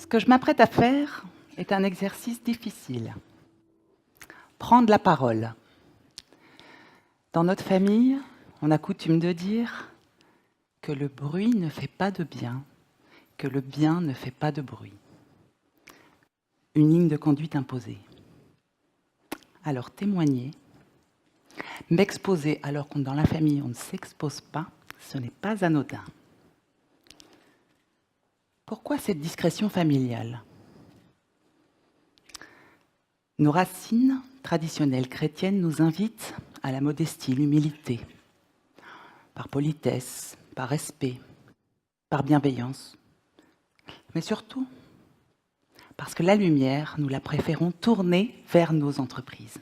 Ce que je m'apprête à faire est un exercice difficile. Prendre la parole. Dans notre famille, on a coutume de dire que le bruit ne fait pas de bien, que le bien ne fait pas de bruit. Une ligne de conduite imposée. Alors témoigner, m'exposer alors que dans la famille on ne s'expose pas, ce n'est pas anodin. Pourquoi cette discrétion familiale ? Nos racines traditionnelles chrétiennes nous invitent à la modestie, l'humilité, par politesse, par respect, par bienveillance, mais surtout parce que la lumière, nous la préférons tourner vers nos entreprises.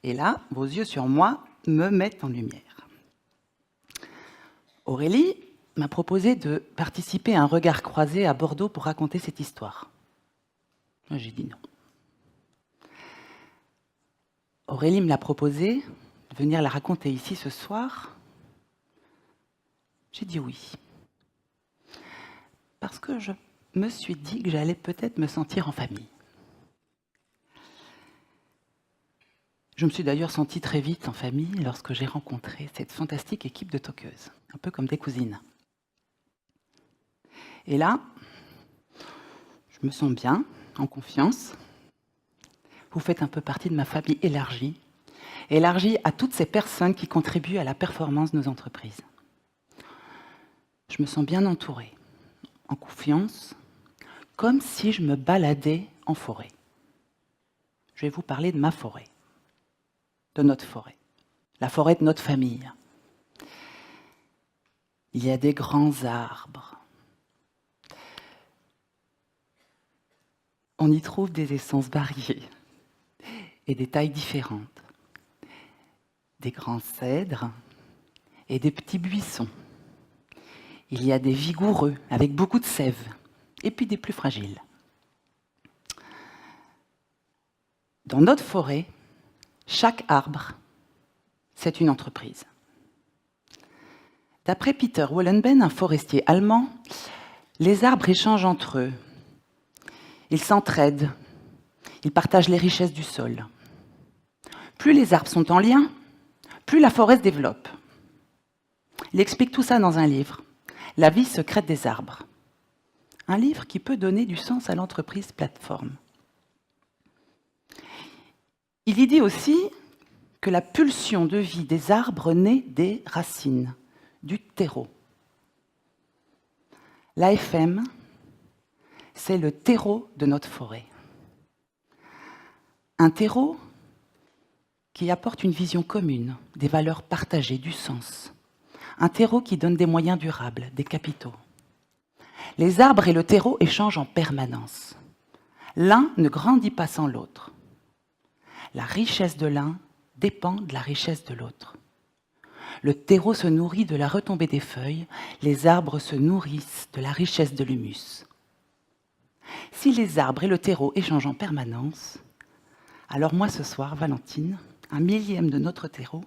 Et là, vos yeux sur moi me mettent en lumière. Aurélie m'a proposé de participer à un regard croisé à Bordeaux pour raconter cette histoire. Moi, j'ai dit non. Aurélie me l'a proposé de venir la raconter ici ce soir. J'ai dit oui. Parce que je me suis dit que j'allais peut-être me sentir en famille. Je me suis d'ailleurs sentie très vite en famille lorsque j'ai rencontré cette fantastique équipe de talkeuses, un peu comme des cousines. Et là, je me sens bien, en confiance. Vous faites un peu partie de ma famille élargie à toutes ces personnes qui contribuent à la performance de nos entreprises. Je me sens bien entourée, en confiance, comme si je me baladais en forêt. Je vais vous parler de ma forêt, de notre forêt, la forêt de notre famille. Il y a des grands arbres. On y trouve des essences variées et des tailles différentes. Des grands cèdres et des petits buissons. Il y a des vigoureux avec beaucoup de sève et puis des plus fragiles. Dans notre forêt, chaque arbre, c'est une entreprise. D'après Peter Wollenben, un forestier allemand, les arbres échangent entre eux. Ils s'entraident, ils partagent les richesses du sol. Plus les arbres sont en lien, plus la forêt se développe. Il explique tout ça dans un livre, La vie secrète des arbres. Un livre qui peut donner du sens à l'entreprise plateforme. Il y dit aussi que la pulsion de vie des arbres naît des racines, du terreau. L'AFM, c'est le terreau de notre forêt. Un terreau qui apporte une vision commune, des valeurs partagées, du sens. Un terreau qui donne des moyens durables, des capitaux. Les arbres et le terreau échangent en permanence. L'un ne grandit pas sans l'autre. La richesse de l'un dépend de la richesse de l'autre. Le terreau se nourrit de la retombée des feuilles, les arbres se nourrissent de la richesse de l'humus. Si les arbres et le terreau échangent en permanence, alors moi ce soir, Valentine, un millième de notre terreau,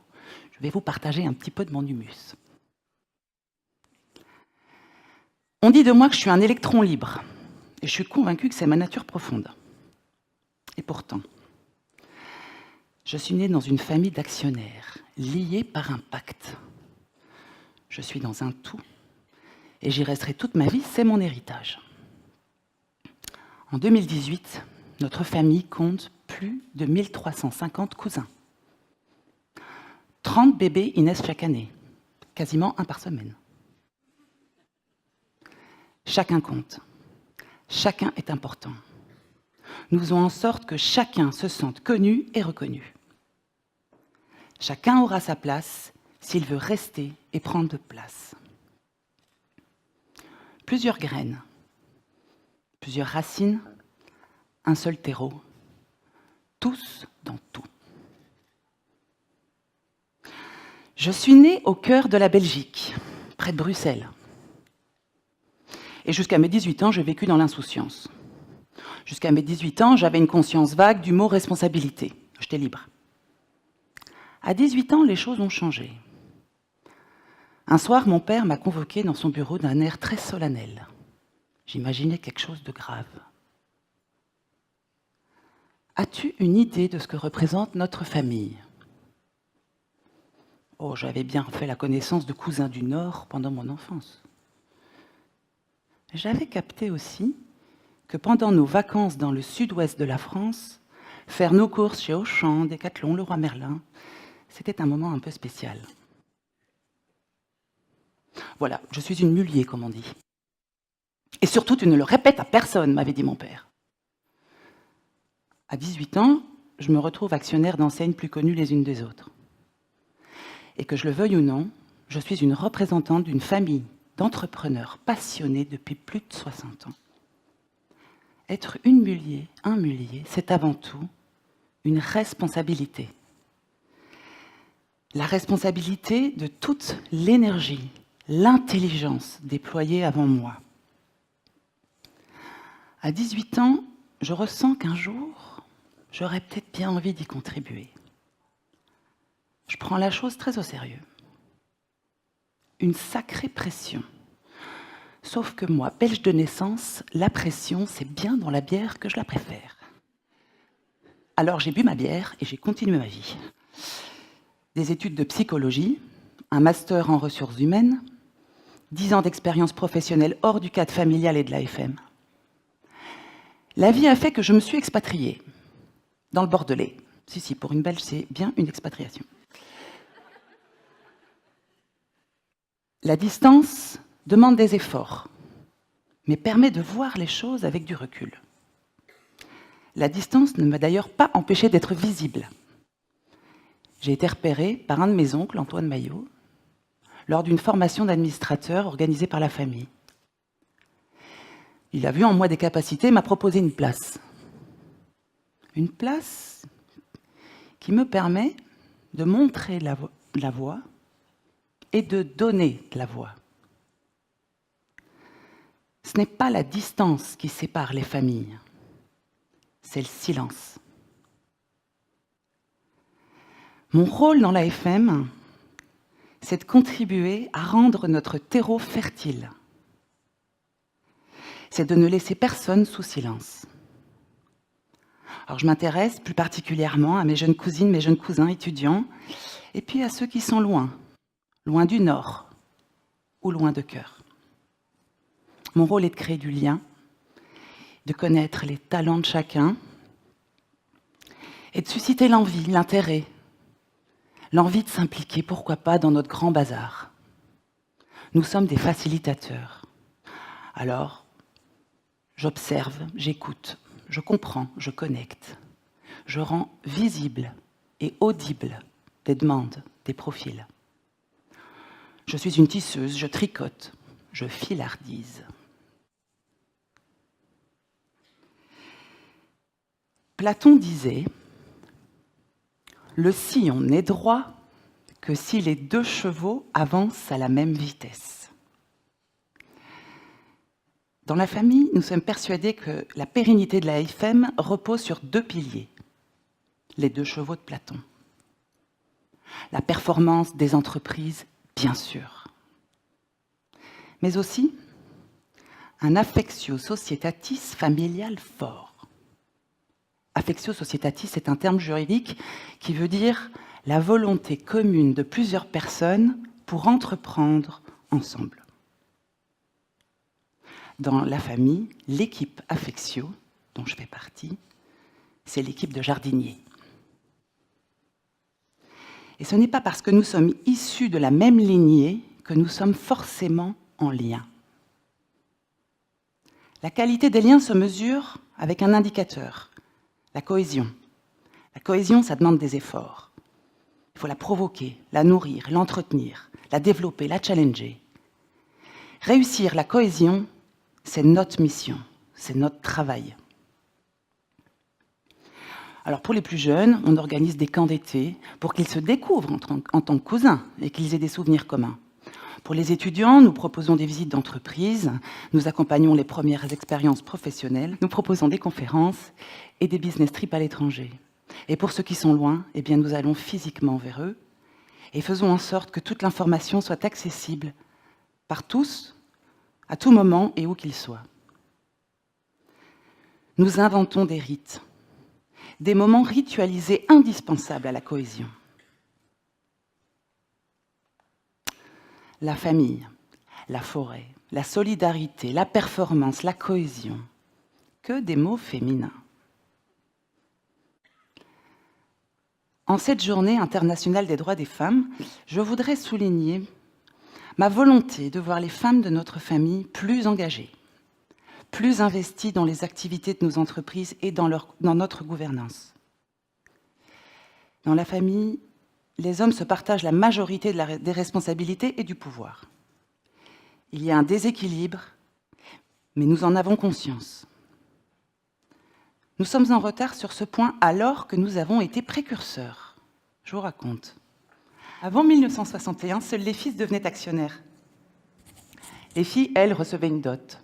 je vais vous partager un petit peu de mon humus. On dit de moi que je suis un électron libre, et je suis convaincue que c'est ma nature profonde. Et pourtant, je suis née dans une famille d'actionnaires, liés par un pacte. Je suis dans un tout, et j'y resterai toute ma vie, c'est mon héritage. En 2018, notre famille compte plus de 1350 cousins. 30 bébés y naissent chaque année, quasiment un par semaine. Chacun compte, chacun est important. Nous faisons en sorte que chacun se sente connu et reconnu. Chacun aura sa place s'il veut rester et prendre de place. Plusieurs graines, plusieurs racines, un seul terreau, tous dans tout. Je suis née au cœur de la Belgique, près de Bruxelles. Et jusqu'à mes 18 ans, j'ai vécu dans l'insouciance. Jusqu'à mes 18 ans, j'avais une conscience vague du mot responsabilité. J'étais libre. À 18 ans, les choses ont changé. Un soir, mon père m'a convoqué dans son bureau d'un air très solennel. J'imaginais quelque chose de grave. As-tu une idée de ce que représente notre famille ? Oh, j'avais bien fait la connaissance de cousins du Nord pendant mon enfance. J'avais capté aussi que pendant nos vacances dans le sud-ouest de la France, faire nos courses chez Auchan, Decathlon, Leroy Merlin, c'était un moment un peu spécial. Voilà, je suis une mulier, comme on dit. Et surtout, tu ne le répètes à personne, m'avait dit mon père. À 18 ans, je me retrouve actionnaire d'enseignes plus connues les unes des autres. Et que je le veuille ou non, je suis une représentante d'une famille d'entrepreneurs passionnés depuis plus de 60 ans. Être une mulier, un mulier, c'est avant tout une responsabilité. La responsabilité de toute l'énergie, l'intelligence déployée avant moi. À 18 ans, je ressens qu'un jour, j'aurais peut-être bien envie d'y contribuer. Je prends la chose très au sérieux. Une sacrée pression. Sauf que moi, belge de naissance, la pression, c'est bien dans la bière que je la préfère. Alors j'ai bu ma bière et j'ai continué ma vie. Des études de psychologie, un master en ressources humaines, 10 ans d'expérience professionnelle hors du cadre familial et de l'AFM. La vie a fait que je me suis expatriée dans le Bordelais. Si, pour une Belge, c'est bien une expatriation. La distance demande des efforts, mais permet de voir les choses avec du recul. La distance ne m'a d'ailleurs pas empêchée d'être visible. J'ai été repérée par un de mes oncles, Antoine Maillot, lors d'une formation d'administrateur organisée par la famille. Il a vu en moi des capacités et m'a proposé une place. Une place qui me permet de montrer la voie et de donner la voix. Ce n'est pas la distance qui sépare les familles, c'est le silence. Mon rôle dans l'AFM, c'est de contribuer à rendre notre terreau fertile. C'est de ne laisser personne sous silence. Alors je m'intéresse plus particulièrement à mes jeunes cousines, mes jeunes cousins étudiants, et puis à ceux qui sont loin du Nord, ou loin de cœur. Mon rôle est de créer du lien, de connaître les talents de chacun, et de susciter l'envie, l'intérêt, l'envie de s'impliquer, pourquoi pas, dans notre grand bazar. Nous sommes des facilitateurs. Alors, j'observe, j'écoute, je comprends, je connecte. Je rends visible et audible des demandes, des profils. Je suis une tisseuse, je tricote, je filardise. Platon disait « Le sillon n'est droit que si les 2 chevaux avancent à la même vitesse ». Dans la famille, nous sommes persuadés que la pérennité de la AFM repose sur 2 piliers, les 2 chevaux de Platon. La performance des entreprises, bien sûr, mais aussi un affectio societatis familial fort. Affectio societatis est un terme juridique qui veut dire la volonté commune de plusieurs personnes pour entreprendre ensemble. Dans la famille, l'équipe affectio, dont je fais partie, c'est l'équipe de jardiniers. Et ce n'est pas parce que nous sommes issus de la même lignée que nous sommes forcément en lien. La qualité des liens se mesure avec un indicateur, la cohésion. La cohésion, ça demande des efforts. Il faut la provoquer, la nourrir, l'entretenir, la développer, la challenger. Réussir la cohésion, c'est notre mission, c'est notre travail. Alors pour les plus jeunes, on organise des camps d'été pour qu'ils se découvrent en tant que cousins et qu'ils aient des souvenirs communs. Pour les étudiants, nous proposons des visites d'entreprise, nous accompagnons les premières expériences professionnelles, nous proposons des conférences et des business trips à l'étranger. Et pour ceux qui sont loin, eh bien nous allons physiquement vers eux et faisons en sorte que toute l'information soit accessible par tous, à tout moment et où qu'ils soient. Nous inventons des rites, des moments ritualisés indispensables à la cohésion. La famille, la forêt, la solidarité, la performance, la cohésion. Que des mots féminins. En cette journée internationale des droits des femmes, je voudrais souligner ma volonté de voir les femmes de notre famille plus engagées, plus investies dans les activités de nos entreprises et dans notre gouvernance. Dans la famille, les hommes se partagent la majorité des responsabilités et du pouvoir. Il y a un déséquilibre, mais nous en avons conscience. Nous sommes en retard sur ce point alors que nous avons été précurseurs. Je vous raconte. Avant 1961, seuls les fils devenaient actionnaires. Les filles, elles, recevaient une dot,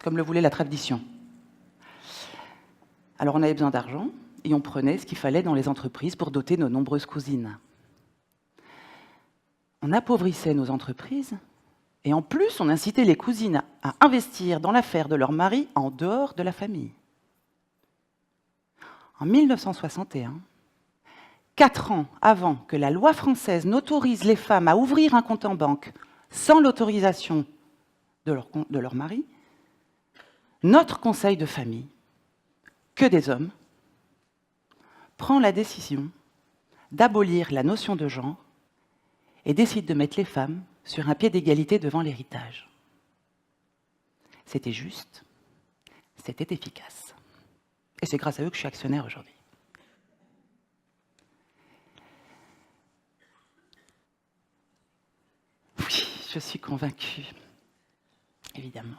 comme le voulait la tradition. Alors on avait besoin d'argent et on prenait ce qu'il fallait dans les entreprises pour doter nos nombreuses cousines. On appauvrissait nos entreprises et en plus on incitait les cousines à investir dans l'affaire de leur mari en dehors de la famille. En 1961, 4 ans avant que la loi française n'autorise les femmes à ouvrir un compte en banque sans l'autorisation de leur mari, notre conseil de famille, que des hommes, prend la décision d'abolir la notion de genre et décide de mettre les femmes sur un pied d'égalité devant l'héritage. C'était juste, c'était efficace. Et c'est grâce à eux que je suis actionnaire aujourd'hui. Oui, je suis convaincue, évidemment,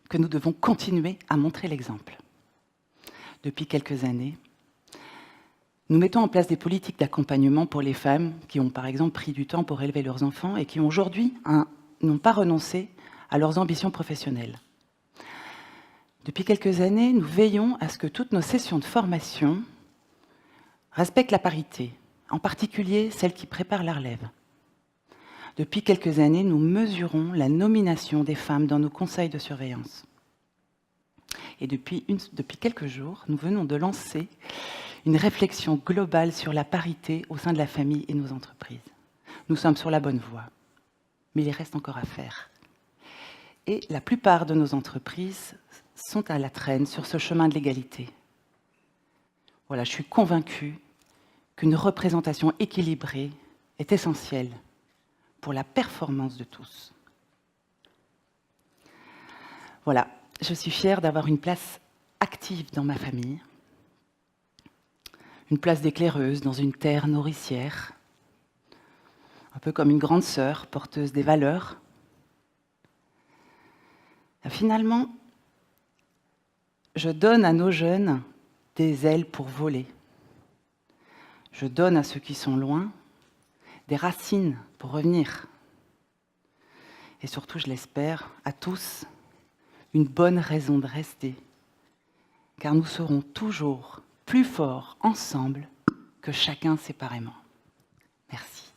que nous devons continuer à montrer l'exemple. Depuis quelques années, nous mettons en place des politiques d'accompagnement pour les femmes qui ont, par exemple, pris du temps pour élever leurs enfants et qui, aujourd'hui, n'ont pas renoncé à leurs ambitions professionnelles. Depuis quelques années, nous veillons à ce que toutes nos sessions de formation respectent la parité, en particulier celles qui préparent la relève. Depuis quelques années, nous mesurons la nomination des femmes dans nos conseils de surveillance. Et depuis quelques jours, nous venons de lancer une réflexion globale sur la parité au sein de la famille et nos entreprises. Nous sommes sur la bonne voie, mais il reste encore à faire. Et la plupart de nos entreprises sont à la traîne sur ce chemin de l'égalité. Voilà, je suis convaincue qu'une représentation équilibrée est essentielle pour la performance de tous. Voilà, je suis fière d'avoir une place active dans ma famille, une place d'éclaireuse dans une terre nourricière, un peu comme une grande sœur porteuse des valeurs. Finalement, je donne à nos jeunes des ailes pour voler. Je donne à ceux qui sont loin des racines pour revenir. Et surtout, je l'espère, à tous, une bonne raison de rester. Car nous serons toujours plus forts ensemble que chacun séparément. Merci.